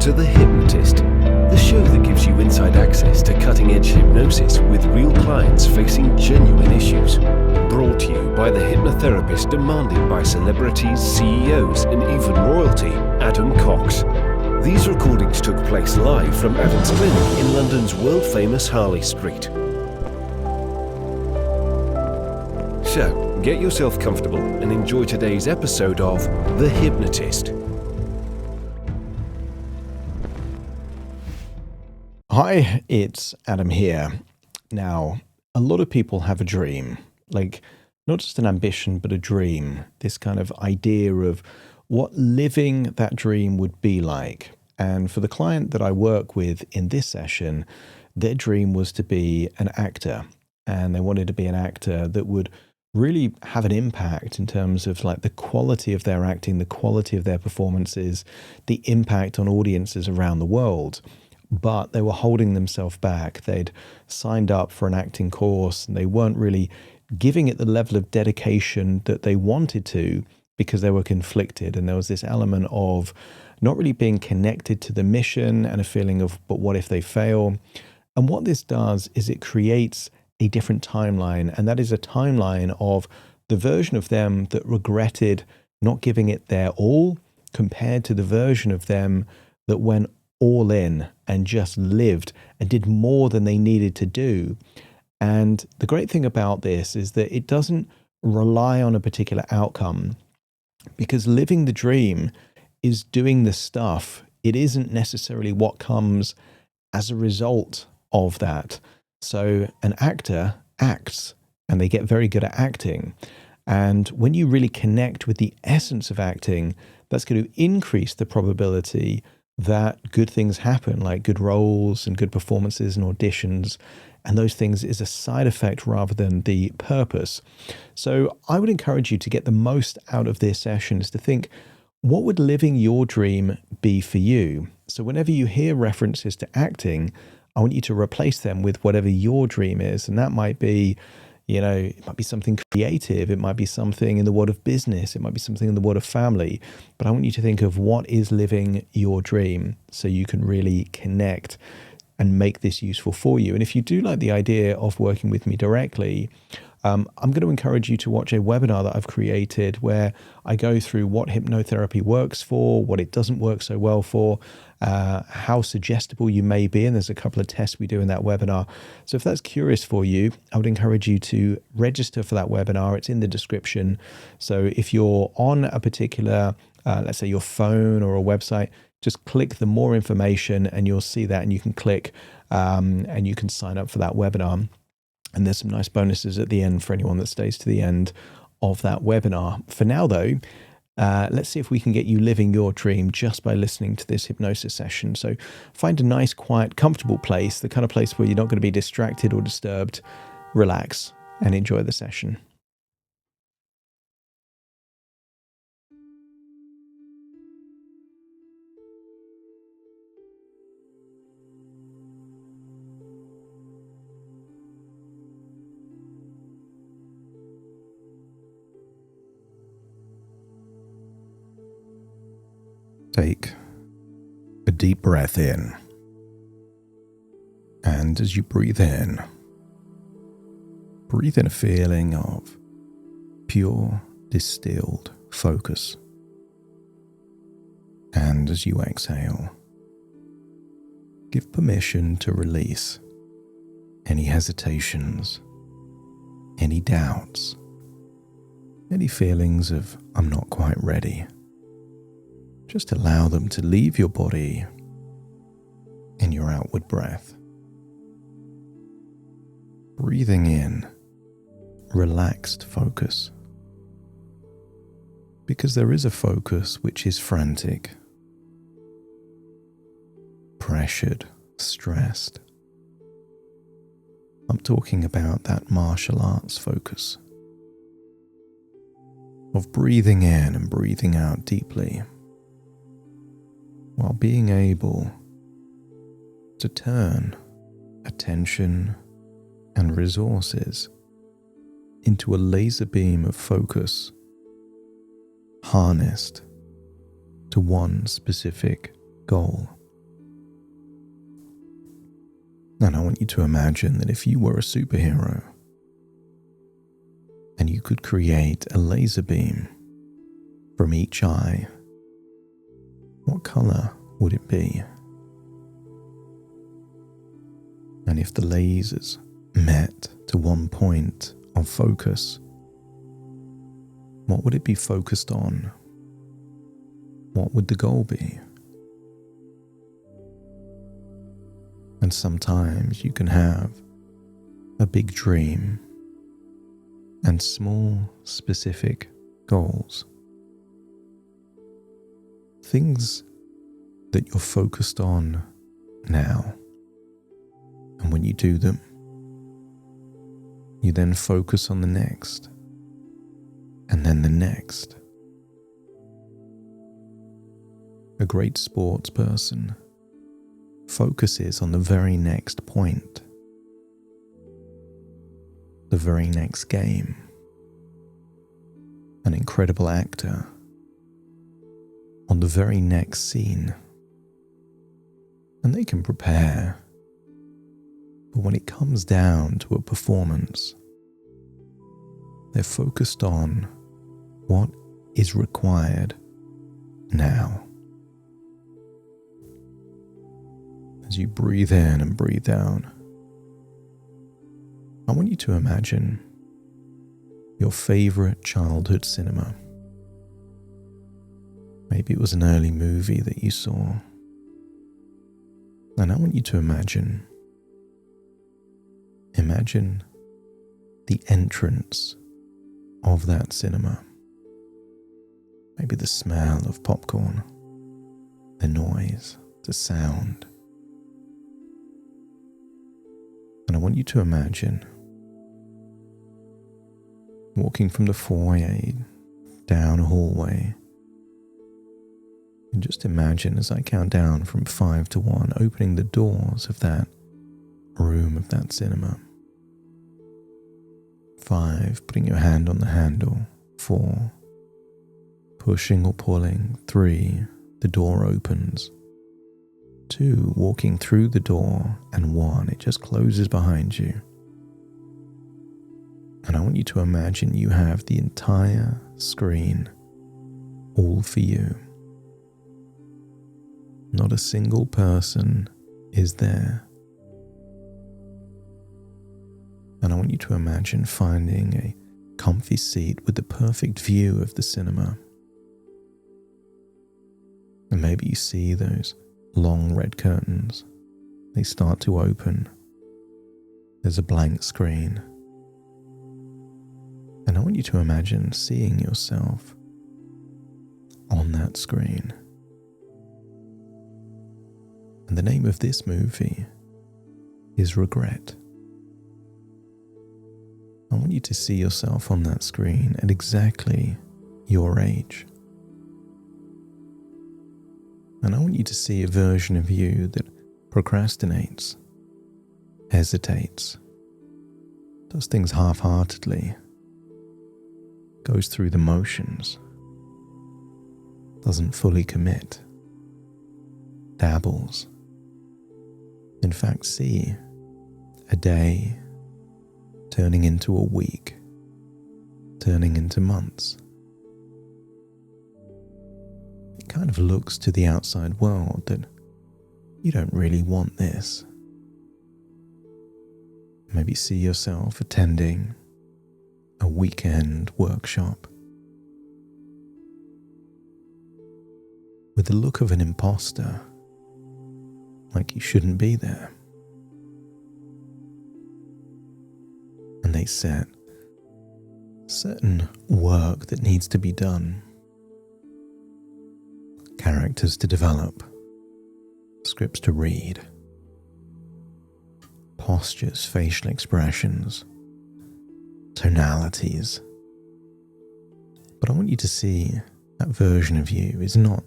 to The Hypnotist, the show that gives you inside access to cutting-edge hypnosis with real clients facing genuine issues. Brought to you by the hypnotherapist demanded by celebrities, CEOs, and even royalty, Adam Cox. These recordings took place live from Adam's clinic in London's world-famous Harley Street. So, get yourself comfortable and enjoy today's episode of The Hypnotist. Hi, it's Adam here. Now, a lot of people have a dream, like not just an ambition, but a dream, this kind of idea of what living that dream would be like. And for the client that I work with in this session, their dream was to be an actor, and they wanted to be an actor that would really have an impact in terms of like the quality of their acting, the quality of their performances, the impact on audiences around the world. But they were holding themselves back. They'd signed up for an acting course and they weren't really giving it the level of dedication that they wanted to because they were conflicted. And there was this element of not really being connected to the mission and a feeling of, but what if they fail? And what this does is it creates a different timeline. And that is a timeline of the version of them that regretted not giving it their all compared to the version of them that went all in and just lived and did more than they needed to do. And the great thing about this is that it doesn't rely on a particular outcome, because living the dream is doing the stuff. It isn't necessarily what comes as a result of that. So an actor acts and they get very good at acting. And when you really connect with the essence of acting, that's going to increase the probability that good things happen, like good roles and good performances and auditions. And those things is a side effect rather than the purpose. So I would encourage you to get the most out of this session is to think, what would living your dream be for you? So whenever you hear references to acting, I want you to replace them with whatever your dream is. And that might be, it might be something creative. It might be something in the world of business. It might be something in the world of family. But I want you to think of what is living your dream so you can really connect and make this useful for you. And if you do like the idea of working with me directly, I'm going to encourage you to watch a webinar that I've created where I go through what hypnotherapy works for, what it doesn't work so well for, how suggestible you may be. And there's a couple of tests we do in that webinar. So if that's curious for you, I would encourage you to register for that webinar. It's in the description. So if you're on a particular, let's say your phone or a website, just click the more information and you'll see that, and you can click and you can sign up for that webinar. And there's some nice bonuses at the end for anyone that stays to the end of that webinar. For now, though, let's see if we can get you living your dream just by listening to this hypnosis session. So find a nice, quiet, comfortable place, the kind of place where you're not going to be distracted or disturbed. Relax and enjoy the session. Take a deep breath in, and as you breathe in a feeling of pure, distilled focus. And as you exhale, give permission to release any hesitations, any doubts, any feelings of "I'm not quite ready." Just allow them to leave your body in your outward breath. Breathing in relaxed focus. Because there is a focus which is frantic, pressured, stressed. I'm talking about that martial arts focus of breathing in and breathing out deeply, while being able to turn attention and resources into a laser beam of focus, harnessed to one specific goal. And I want you to imagine that if you were a superhero and you could create a laser beam from each eye, what color would it be? And if the lasers met to one point of focus, what would it be focused on? What would the goal be? And sometimes you can have a big dream and small, specific goals. Things that you're focused on now. And when you do them, you then focus on the next, and then the next. A great sports person focuses on the very next point, the very next game. An incredible actor on the very next scene. And they can prepare, but when it comes down to a performance, they're focused on what is required now. As you breathe in and breathe out, I want you to imagine your favorite childhood cinema. Maybe it was an early movie that you saw. And I want you to imagine the entrance of that cinema. Maybe the smell of popcorn, the noise, the sound. And I want you to imagine walking from the foyer down a hallway. And just imagine as I count down from 5 to 1, opening the doors of that room, of that cinema. 5, putting your hand on the handle. 4, pushing or pulling. 3, the door opens. 2, walking through the door, and 1, it just closes behind you. And I want you to imagine you have the entire screen all for you. Not a single person is there. And I want you to imagine finding a comfy seat with the perfect view of the cinema. And maybe you see those long red curtains. They start to open. There's a blank screen. And I want you to imagine seeing yourself on that screen. And the name of this movie is Regret. I want you to see yourself on that screen at exactly your age. And I want you to see a version of you that procrastinates, hesitates, does things half-heartedly, goes through the motions, doesn't fully commit, dabbles. In fact, see a day turning into a week, turning into months. It kind of looks to the outside world that you don't really want this. Maybe see yourself attending a weekend workshop with the look of an imposter, like you shouldn't be there. And they set certain work that needs to be done. Characters to develop, scripts to read, postures, facial expressions, tonalities. But I want you to see that version of you is not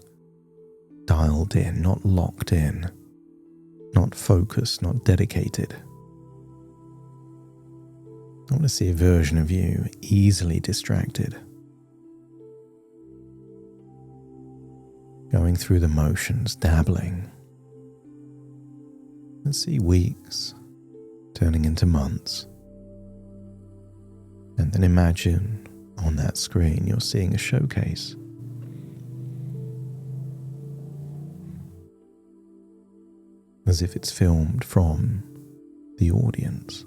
dialed in, not locked in, not focused, not dedicated. I want to see a version of you easily distracted, going through the motions, dabbling, and see weeks, turning into months. And then imagine on that screen you're seeing a showcase. As if it's filmed from the audience.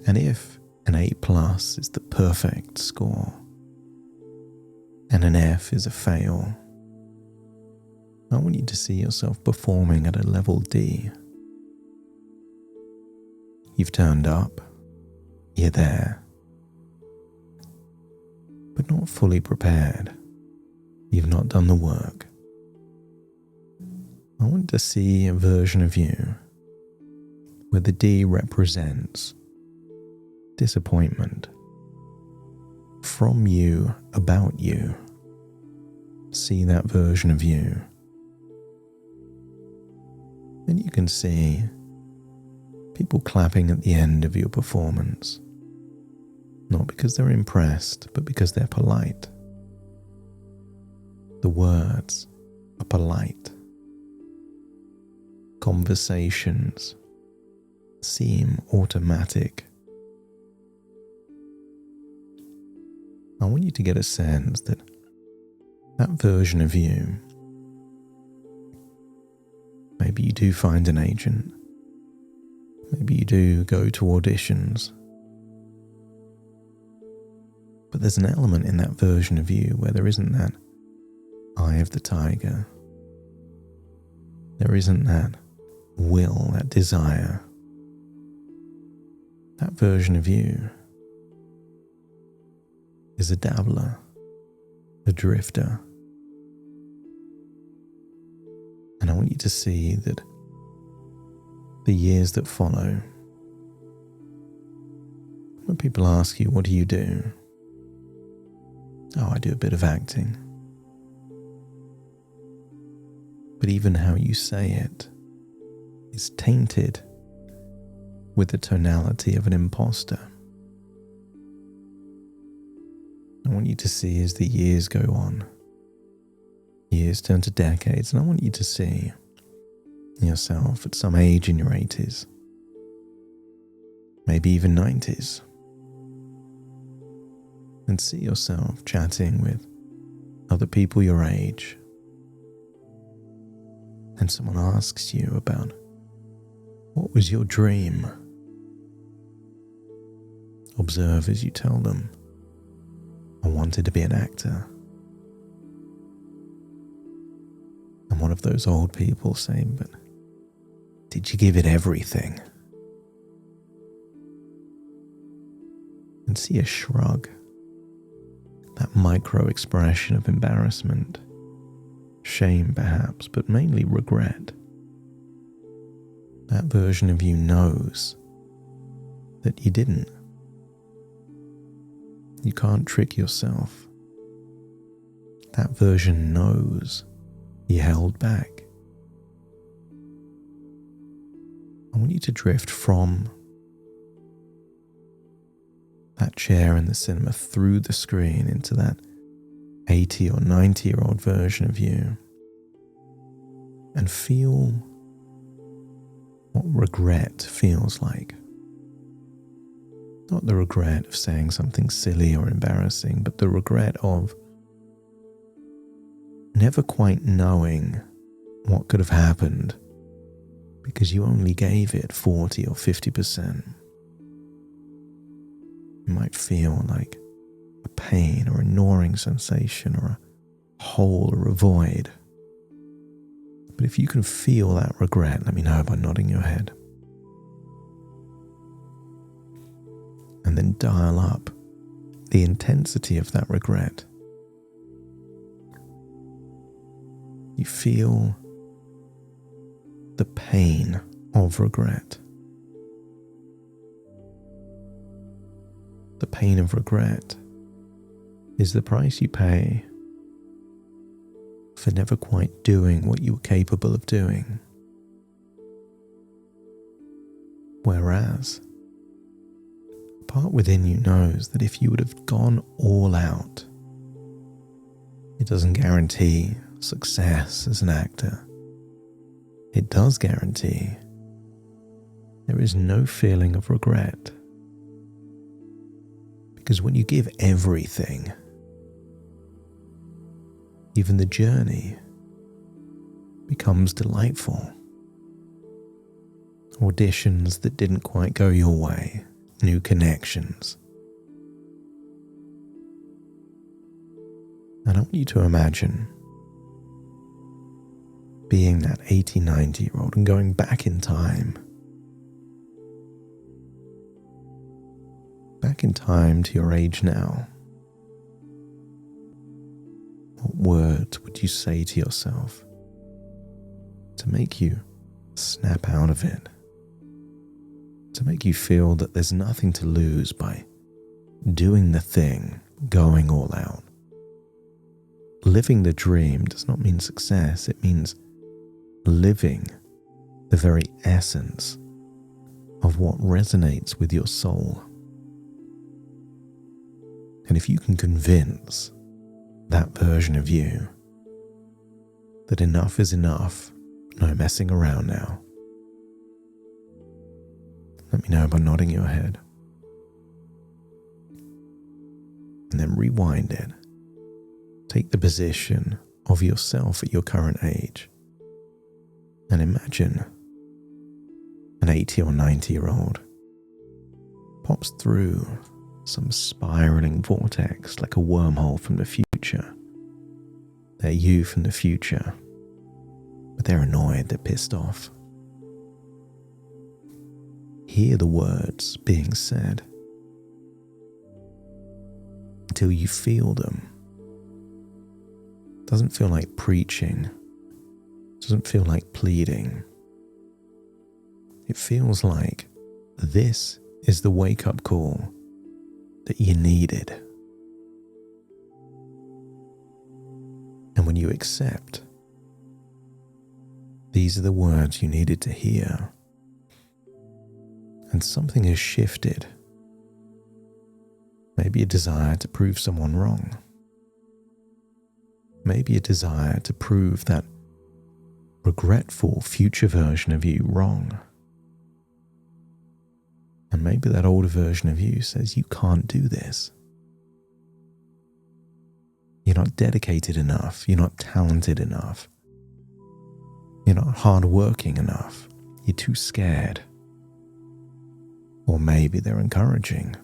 And if an A+ is the perfect score, and an F is a fail, I want you to see yourself performing at a level D. You've turned up, you're there, but not fully prepared. You've not done the work. I want to see a version of you where the D represents disappointment from you, about you. See that version of you. And you can see people clapping at the end of your performance, not because they're impressed, but because they're polite. The words are polite. Conversations seem automatic. I want you to get a sense that that version of you, maybe you do find an agent, maybe you do go to auditions, but there's an element in that version of you where there isn't that eye of the tiger. There isn't that will, that desire. That version of you is a dabbler, a drifter. And I want you to see that the years that follow, when people ask you, what do you do? Oh, I do a bit of acting. But even how you say it is tainted with the tonality of an imposter. I want you to see as the years go on, years turn to decades, and I want you to see yourself at some age in your 80s, maybe even 90s, and see yourself chatting with other people your age, and someone asks you about what was your dream. Observe as you tell them, I wanted to be an actor. And one of those old people saying, but did you give it everything? And see a shrug, that micro expression of embarrassment, shame perhaps, but mainly regret. That version of you knows that you didn't. You can't trick yourself. That version knows you held back. I want you to drift from that chair in the cinema through the screen into that 80 or 90-year-old version of you and feel what regret feels like. Not the regret of saying something silly or embarrassing, but the regret of never quite knowing what could have happened because you only gave it 40 or 50%. You might feel like a pain or a gnawing sensation or a hole or a void. But if you can feel that regret, let me know by nodding your head. And then dial up the intensity of that regret. You feel the pain of regret. The pain of regret is the price you pay for never quite doing what you were capable of doing. Whereas, a part within you knows that if you would have gone all out, it doesn't guarantee success as an actor, it does guarantee there is no feeling of regret. Because when you give everything, even the journey becomes delightful. Auditions that didn't quite go your way, new connections. And I want you to imagine being that 80, 90-year-old and going back in time. Back in time to your age now. What words would you say to yourself to make you snap out of it? To make you feel that there's nothing to lose by doing the thing, going all out. Living the dream does not mean success, it means living the very essence of what resonates with your soul. And if you can convince that version of you that enough is enough, no messing around now, let me know by nodding your head. And then rewind it. Take the position of yourself at your current age and imagine an 80 or 90-year-old pops through some spiraling vortex like a wormhole from the future. They're you from the future, but they're annoyed, they're pissed off. Hear the words being said until you feel them. Doesn't feel like preaching, doesn't feel like pleading. It feels like this is the wake-up call that you needed. And when you accept, these are the words you needed to hear, and something has shifted. Maybe a desire to prove someone wrong. Maybe a desire to prove that regretful future version of you wrong. And maybe that older version of you says you can't do this. You're not dedicated enough. You're not talented enough. You're not hardworking enough. You're too scared. Or maybe they're encouraging.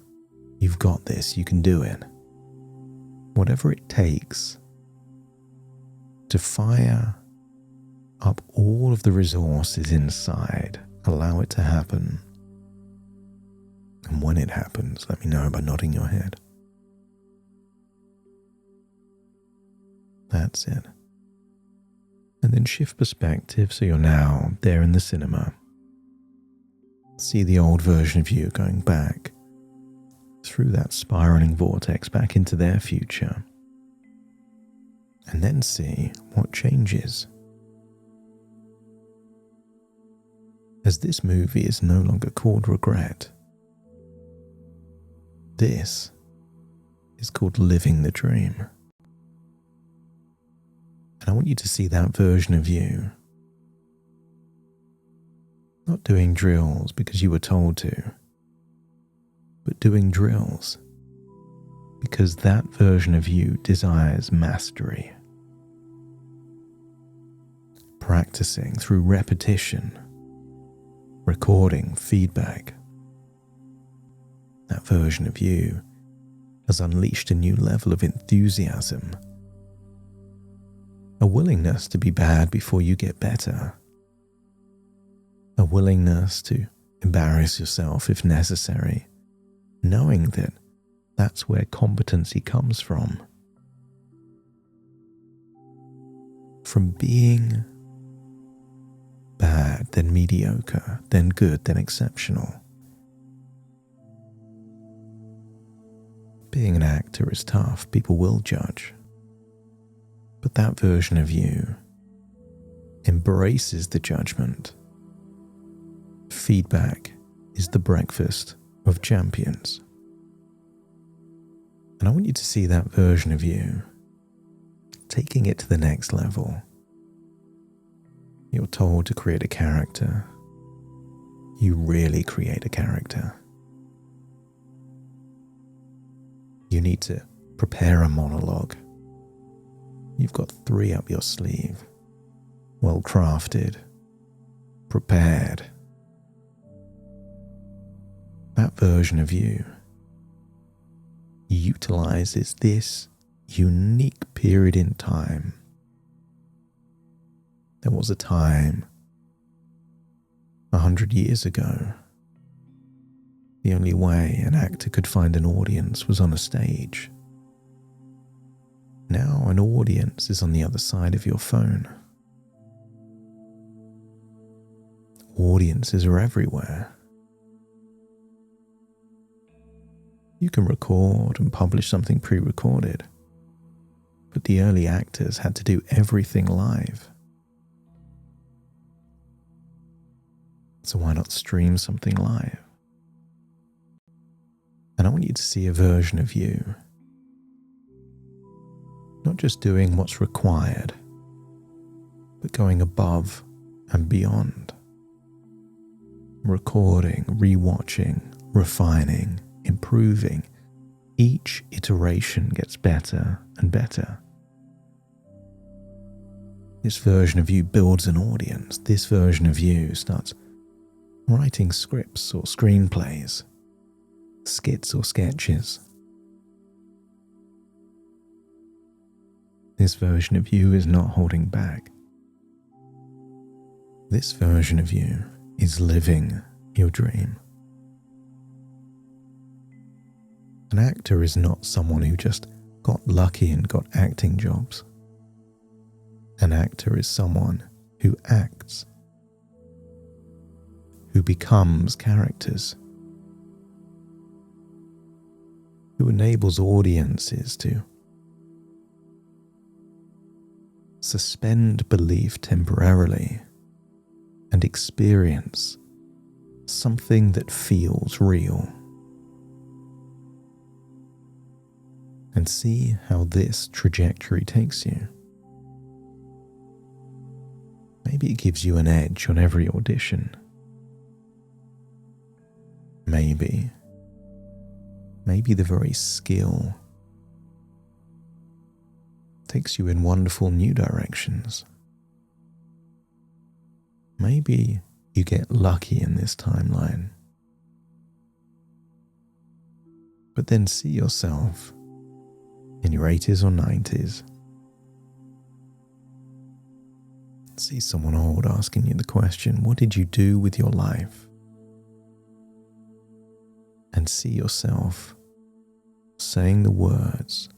You've got this. You can do it. Whatever it takes to fire up all of the resources inside, allow it to happen. And when it happens, let me know by nodding your head. That's it. And then shift perspective so you're now there in the cinema. See the old version of you going back through that spiraling vortex back into their future. And then see what changes. As this movie is no longer called regret, this is called living the dream. And I want you to see that version of you not doing drills because you were told to, but doing drills because that version of you desires mastery. Practicing through repetition, recording, feedback. That version of you has unleashed a new level of enthusiasm, a willingness to be bad before you get better, a willingness to embarrass yourself if necessary, knowing that that's where competency comes from. From being bad, then mediocre, then good, then exceptional. Being an actor is tough, people will judge. But that version of you embraces the judgment. Feedback is the breakfast of champions. And I want you to see that version of you taking it to the next level. You're told to create a character. You really create a character. You need to prepare a monologue. You've got 3 up your sleeve. Well crafted. Prepared. That version of you utilizes this unique period in time. There was a time 100 years ago. The only way an actor could find an audience was on a stage. Now an audience is on the other side of your phone. Audiences are everywhere. You can record and publish something pre-recorded, but the early actors had to do everything live. So why not stream something live? And I want you to see a version of you, not just doing what's required, but going above and beyond. Recording, rewatching, refining, improving. Each iteration gets better and better. This version of you builds an audience. This version of you starts writing scripts or screenplays, skits or sketches. This version of you is not holding back. This version of you is living your dream. An actor is not someone who just got lucky and got acting jobs. An actor is someone who acts, who becomes characters, who enables audiences to suspend belief temporarily and experience something that feels real. And see how this trajectory takes you. Maybe it gives you an edge on every audition. Maybe the very skill takes you in wonderful new directions. Maybe you get lucky in this timeline. But then see yourself in your 80s or 90s. See someone old asking you the question, what did you do with your life? And see yourself saying the words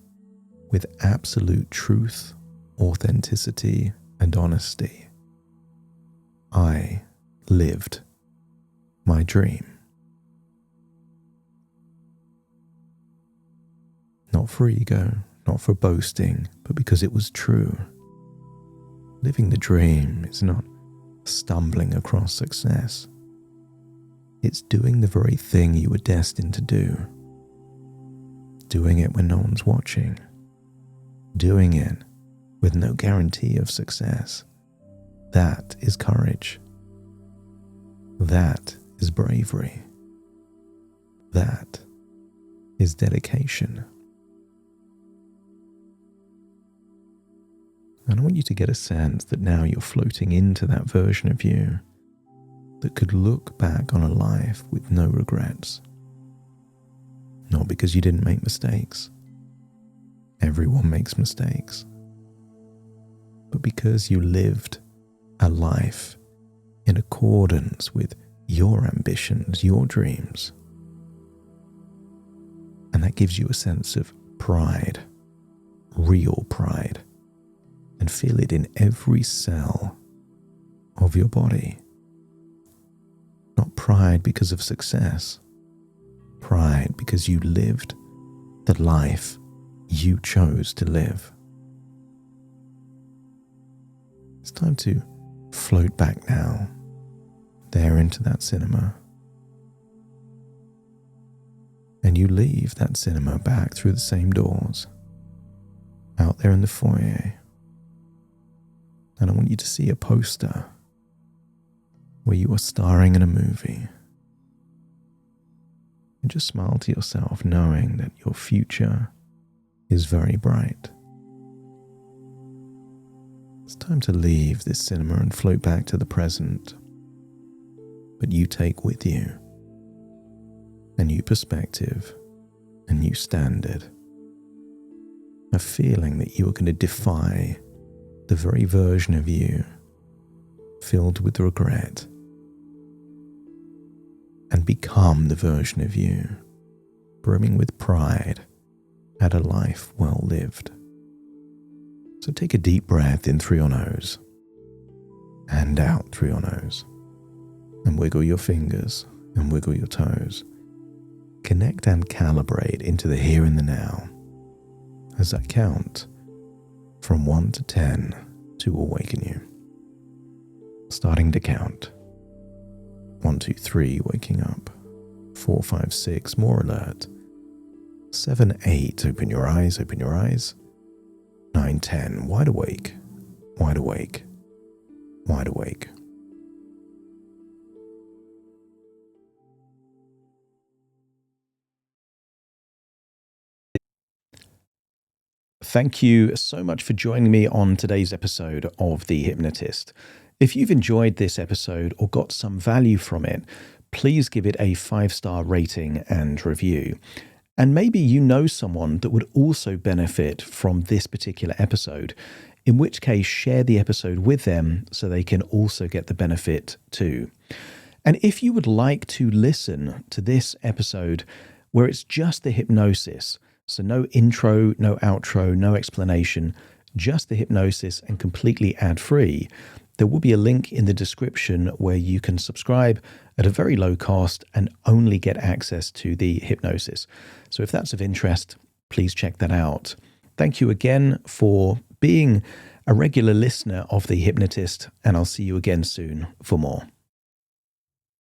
with absolute truth, authenticity, and honesty. I lived my dream. Not for ego, not for boasting, but because it was true. Living the dream is not stumbling across success. It's doing the very thing you were destined to do. Doing it when no one's watching. Doing it with no guarantee of success. That is courage. That is bravery. That is dedication. And I want you to get a sense that now you're floating into that version of you that could look back on a life with no regrets. Not because you didn't make mistakes. Everyone makes mistakes. But because you lived a life in accordance with your ambitions, your dreams. And that gives you a sense of pride, real pride. And feel it in every cell of your body. Not pride because of success. Pride because you lived the life you chose to live. It's time to float back now, there into that cinema. And you leave that cinema back through the same doors, out there in the foyer. And I want you to see a poster where you are starring in a movie. And just smile to yourself, knowing that your future is very bright. It's time to leave this cinema and float back to the present. But you take with you a new perspective, a new standard, a feeling that you are going to defy the very version of you filled with regret and become the version of you brimming with pride at a life well lived. So take a deep breath in through your nose and out through your nose, and wiggle your fingers and wiggle your toes. Connect and calibrate into the here and the now as I count from 1 to 10 to awaken you. Starting to count. 1, 2, 3, waking up. 4, 5, 6, more alert. 7, 8, open your eyes, open your eyes. 9, 10, wide awake, wide awake, wide awake. Thank you so much for joining me on today's episode of The Hypnotist. If you've enjoyed this episode or got some value from it, please give it a 5-star rating and review. And maybe you know someone that would also benefit from this particular episode, in which case share the episode with them so they can also get the benefit too. And if you would like to listen to this episode where it's just the hypnosis, so no intro, no outro, no explanation, just the hypnosis and completely ad-free, there will be a link in the description where you can subscribe at a very low cost and only get access to the hypnosis. So if that's of interest, please check that out. Thank you again for being a regular listener of The Hypnotist, and I'll see you again soon for more.